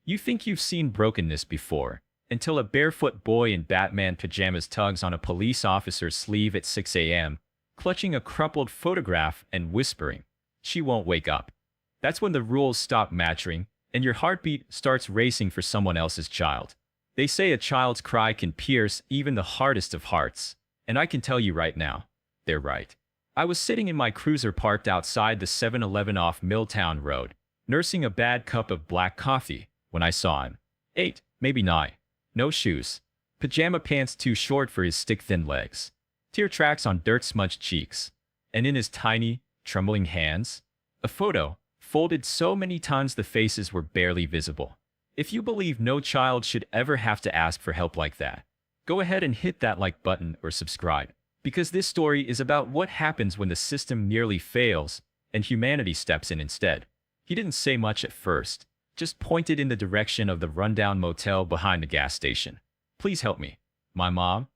You think you've seen brokenness before, until a barefoot boy in Batman pajamas tugs on a police officer's sleeve at 6 a.m., clutching a crumpled photograph and whispering, "She won't wake up." That's when the rules stop mattering, and your heartbeat starts racing for someone else's child. They say a child's cry can pierce even the hardest of hearts, and I can tell you right now, they're right. I was sitting in my cruiser parked outside the 7-Eleven off Milltown Road, nursing a bad cup of black coffee, when I saw him. 8, maybe 9. No shoes. Pajama pants too short for his stick-thin legs. Tear tracks on dirt-smudged cheeks. And in his tiny, trembling hands, a photo, folded so many times the faces were barely visible. If you believe no child should ever have to ask for help like that, go ahead and hit that like button or subscribe. Because this story is about what happens when the system nearly fails and humanity steps in instead. He didn't say much at first, just pointed in the direction of the rundown motel behind the gas station. "Please help me. My mom?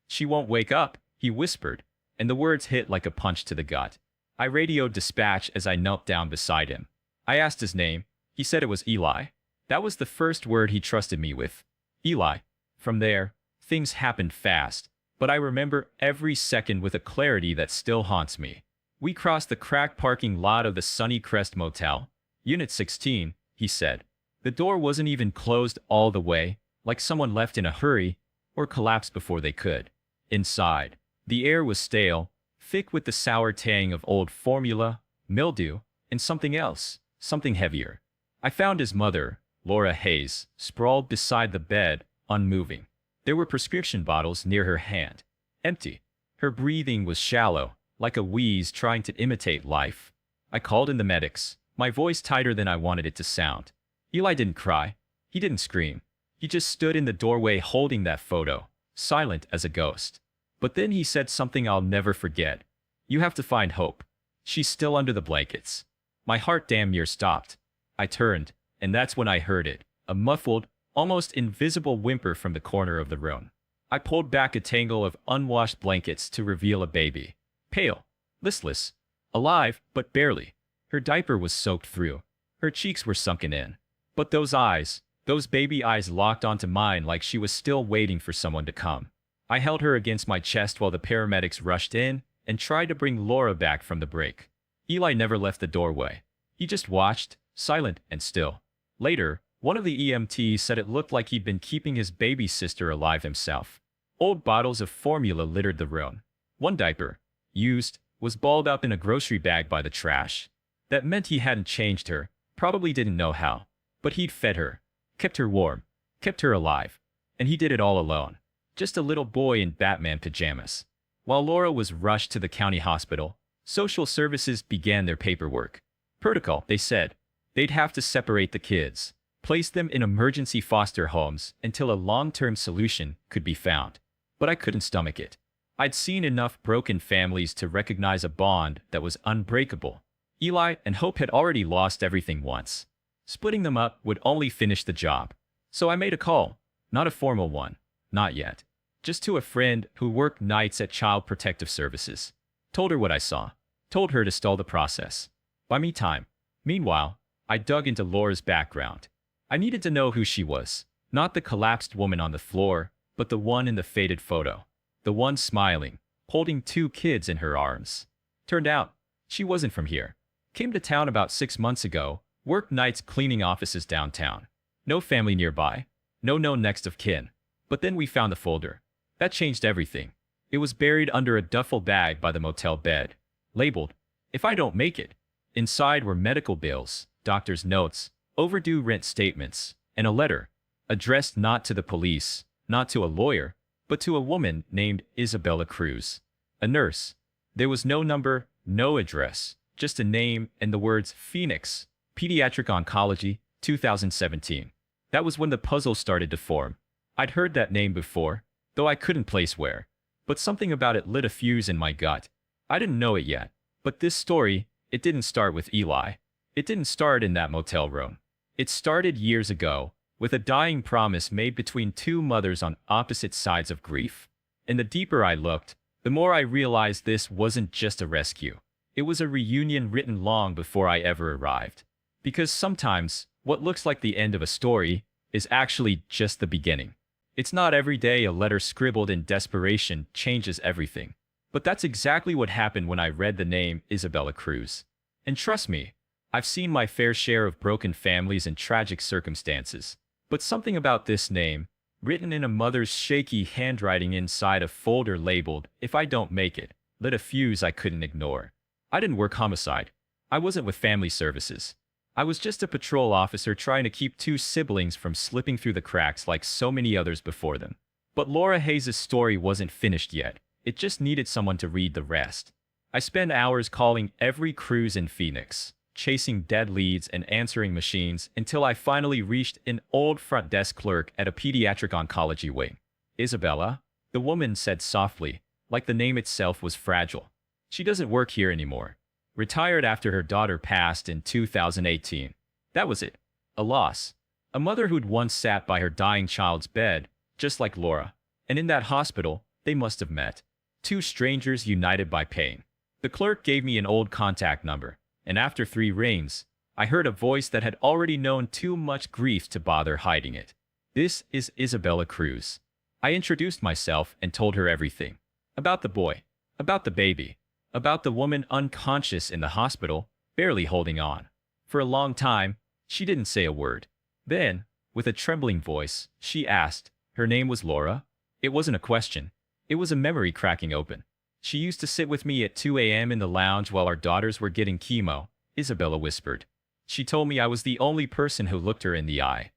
She won't wake up," he whispered, and the words hit like a punch to the gut. I radioed dispatch as I knelt down beside him. I asked his name. He said it was Eli. That was the first word he trusted me with. Eli. From there, things happened fast, but I remember every second with a clarity that still haunts me. We crossed the cracked parking lot of the Sunny Crest Motel. "Unit 16, he said. The door wasn't even closed all the way, like someone left in a hurry, or collapsed before they could. Inside, the air was stale, thick with the sour tang of old formula, mildew, and something else, something heavier. I found his mother, Laura Hayes, sprawled beside the bed, unmoving. There were prescription bottles near her hand. Empty. Her breathing was shallow, like a wheeze trying to imitate life. I called in the medics, my voice tighter than I wanted it to sound. Eli didn't cry. He didn't scream. He just stood in the doorway holding that photo, silent as a ghost. But then he said something I'll never forget. "You have to find Hope. She's still under the blankets." My heart damn near stopped. I turned, and that's when I heard it, a muffled, almost invisible whimper from the corner of the room. I pulled back a tangle of unwashed blankets to reveal a baby. Pale, listless, alive, but barely. Her diaper was soaked through. Her cheeks were sunken in. But those eyes, those baby eyes locked onto mine like she was still waiting for someone to come. I held her against my chest while the paramedics rushed in and tried to bring Laura back from the break. Eli never left the doorway. He just watched, silent and still. Later, one of the EMTs said it looked like he'd been keeping his baby sister alive himself. Old bottles of formula littered the room. One diaper, used, was balled up in a grocery bag by the trash. That meant he hadn't changed her, probably didn't know how. But he'd fed her, kept her warm, kept her alive. And he did it all alone. Just a little boy in Batman pajamas. While Laura was rushed to the county hospital, social services began their paperwork. Protocol, they said. They'd have to separate the kids, place them in emergency foster homes until a long-term solution could be found. But I couldn't stomach it. I'd seen enough broken families to recognize a bond that was unbreakable. Eli and Hope had already lost everything once. Splitting them up would only finish the job. So I made a call. Not a formal one. Not yet. Just to a friend who worked nights at Child Protective Services. Told her what I saw. Told her to stall the process. Buy me time. Meanwhile, I dug into Laura's background. I needed to know who she was. Not the collapsed woman on the floor, but the one in the faded photo. The one smiling, holding 2 kids in her arms. Turned out, she wasn't from here. Came to town about 6 months ago, worked nights cleaning offices downtown. No family nearby. No known next of kin. But then we found the folder. That changed everything. It was buried under a duffel bag by the motel bed. Labeled, "If I don't make it." Inside were medical bills, doctor's notes, overdue rent statements, and a letter. Addressed not to the police, not to a lawyer, but to a woman named Isabella Cruz. A nurse. There was no number, no address, just a name and the words Phoenix, Pediatric Oncology, 2017. That was when the puzzle started to form. I'd heard that name before, though I couldn't place where. But something about it lit a fuse in my gut. I didn't know it yet. But this story, it didn't start with Eli. It didn't start in that motel room. It started years ago, with a dying promise made between 2 mothers on opposite sides of grief. And the deeper I looked, the more I realized this wasn't just a rescue. It was a reunion written long before I ever arrived. Because sometimes, What looks like the end of a story is actually just the beginning. It's not every day a letter scribbled in desperation changes everything. But that's exactly what happened when I read the name Isabella Cruz. And trust me, I've seen my fair share of broken families and tragic circumstances. But something about this name, written in a mother's shaky handwriting inside a folder labeled, "If I don't make it," lit a fuse I couldn't ignore. I didn't work homicide. I wasn't with family services. I was just a patrol officer trying to keep two siblings from slipping through the cracks like so many others before them. But Laura Hayes' story wasn't finished yet. It just needed someone to read the rest. I spent hours calling every Cruz in Phoenix, chasing dead leads and answering machines until I finally reached an old front desk clerk at a pediatric oncology wing. "Isabella?" the woman said softly, like the name itself was fragile. "She doesn't work here anymore. Retired after her daughter passed in 2018. That was it. A loss. A mother who'd once sat by her dying child's bed, just like Laura. And in that hospital, they must have met. Two strangers united by pain." The clerk gave me an old contact number, and after 3 rings, I heard a voice that had already known too much grief to bother hiding it. "This is Isabella Cruz." I introduced myself and told her everything. About the boy, about the baby, about the woman unconscious in the hospital, barely holding on. For a long time, she didn't say a word. Then, with a trembling voice, she asked. Her name was Laura. It wasn't a question. It was a memory cracking open. "She used to sit with me at 2 a.m. in the lounge while our daughters were getting chemo," Isabella whispered. "She told me I was the only person who looked her in the eye."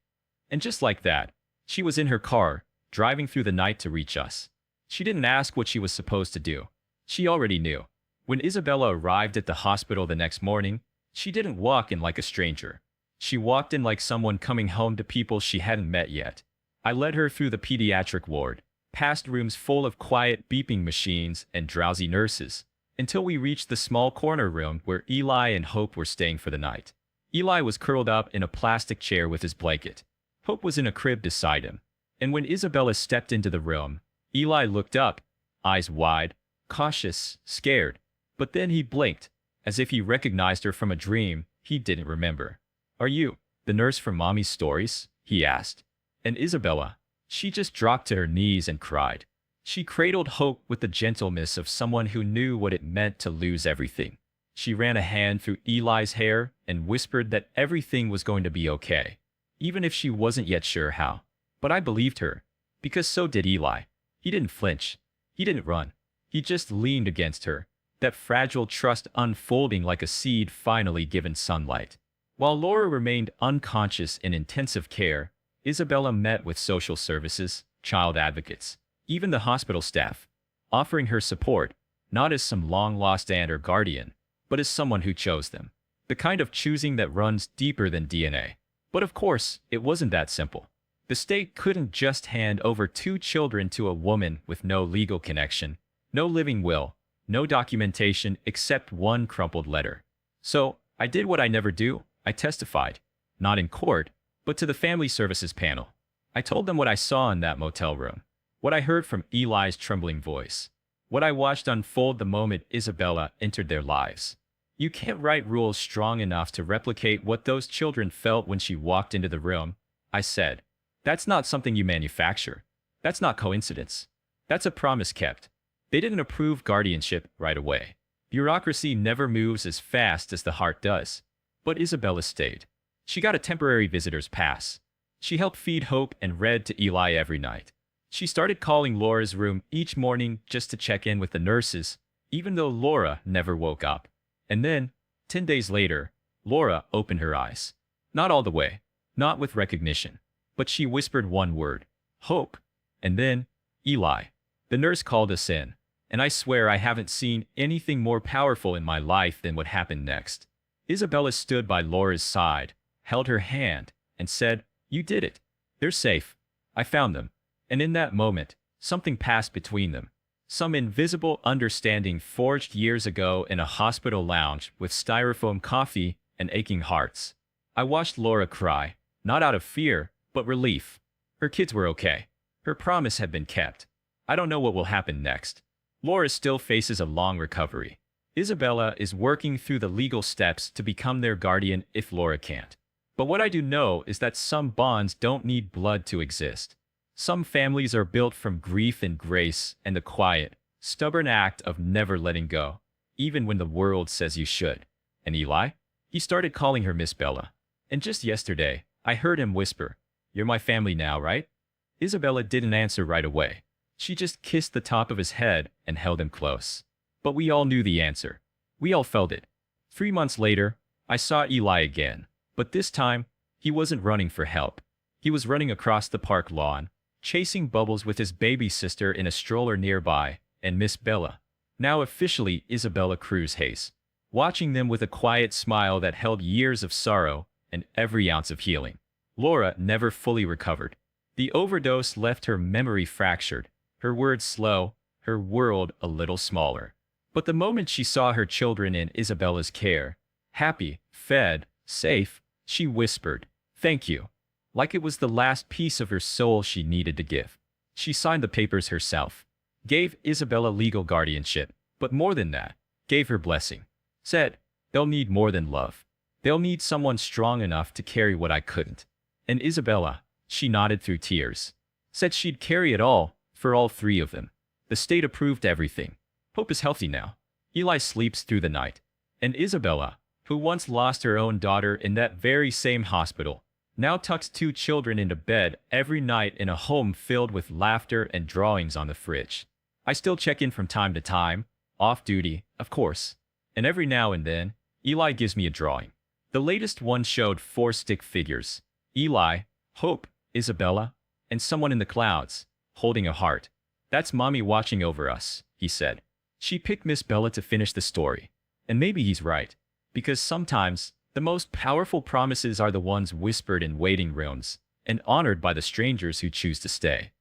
And just like that, she was in her car, driving through the night to reach us. She didn't ask what she was supposed to do. She already knew. When Isabella arrived at the hospital the next morning, she didn't walk in like a stranger. She walked in like someone coming home to people she hadn't met yet. I led her through the pediatric ward, past rooms full of quiet beeping machines and drowsy nurses, until we reached the small corner room where Eli and Hope were staying for the night. Eli was curled up in a plastic chair with his blanket. Hope was in a crib beside him. And when Isabella stepped into the room, Eli looked up, eyes wide, cautious, scared. But then he blinked, as if he recognized her from a dream he didn't remember. "Are you the nurse from Mommy's stories?" he asked. And Isabella, she just dropped to her knees and cried. She cradled Hope with the gentleness of someone who knew what it meant to lose everything. She ran a hand through Eli's hair and whispered that everything was going to be okay, even if she wasn't yet sure how. But I believed her, because so did Eli. He didn't flinch. He didn't run. He just leaned against her, that fragile trust unfolding like a seed finally given sunlight. While Laura remained unconscious in intensive care, Isabella met with social services, child advocates, even the hospital staff, offering her support, not as some long-lost aunt or guardian, but as someone who chose them. The kind of choosing that runs deeper than DNA. But of course, it wasn't that simple. The state couldn't just hand over 2 children to a woman with no legal connection, no living will, no documentation except one crumpled letter. So, I did what I never do. I testified, not in court, but to the family services panel. I told them what I saw in that motel room, what I heard from Eli's trembling voice, what I watched unfold the moment Isabella entered their lives. You can't write rules strong enough to replicate what those children felt when she walked into the room, I said. That's not something you manufacture. That's not coincidence. That's a promise kept. They didn't approve guardianship right away. Bureaucracy never moves as fast as the heart does. But Isabella stayed. She got a temporary visitor's pass. She helped feed Hope and read to Eli every night. She started calling Laura's room each morning just to check in with the nurses, even though Laura never woke up. And then, 10 days later, Laura opened her eyes. Not all the way, not with recognition, but she whispered one word, Hope. And then, Eli. The nurse called us in, and I swear I haven't seen anything more powerful in my life than what happened next. Isabella stood by Laura's side, held her hand, and said, You did it. They're safe. I found them. And in that moment, something passed between them. Some invisible understanding forged years ago in a hospital lounge with styrofoam coffee and aching hearts. I watched Laura cry, not out of fear, but relief. Her kids were okay. Her promise had been kept. I don't know what will happen next. Laura still faces a long recovery. Isabella is working through the legal steps to become their guardian if Laura can't. But what I do know is that some bonds don't need blood to exist. Some families are built from grief and grace and the quiet, stubborn act of never letting go, even when the world says you should. And Eli? He started calling her Miss Bella. And just yesterday, I heard him whisper, "You're my family now, right?" Isabella didn't answer right away. She just kissed the top of his head and held him close. But we all knew the answer. We all felt it. 3 months later, I saw Eli again. But this time, he wasn't running for help. He was running across the park lawn, chasing Bubbles with his baby sister in a stroller nearby, and Miss Bella, now officially Isabella Cruz Hayes, watching them with a quiet smile that held years of sorrow and every ounce of healing. Laura never fully recovered. The overdose left her memory fractured, her words slow, her world a little smaller. But the moment she saw her children in Isabella's care, happy, fed, safe, she whispered, "Thank you," like it was the last piece of her soul she needed to give. She signed the papers herself, gave Isabella legal guardianship, but more than that, gave her blessing. Said, "They'll need more than love. They'll need someone strong enough to carry what I couldn't." And Isabella, she nodded through tears, said she'd carry it all, for all three of them. The state approved everything. Hope is healthy now. Eli sleeps through the night. And Isabella, who once lost her own daughter in that very same hospital, now tucks 2 children into bed every night in a home filled with laughter and drawings on the fridge. I still check in from time to time, off duty, of course. And every now and then, Eli gives me a drawing. The latest one showed 4 stick figures. Eli, Hope, Isabella, and someone in the clouds, holding a heart. "That's Mommy watching over us," he said. She picked Miss Bella to finish the story. And maybe he's right. Because sometimes, the most powerful promises are the ones whispered in waiting rooms and honored by the strangers who choose to stay.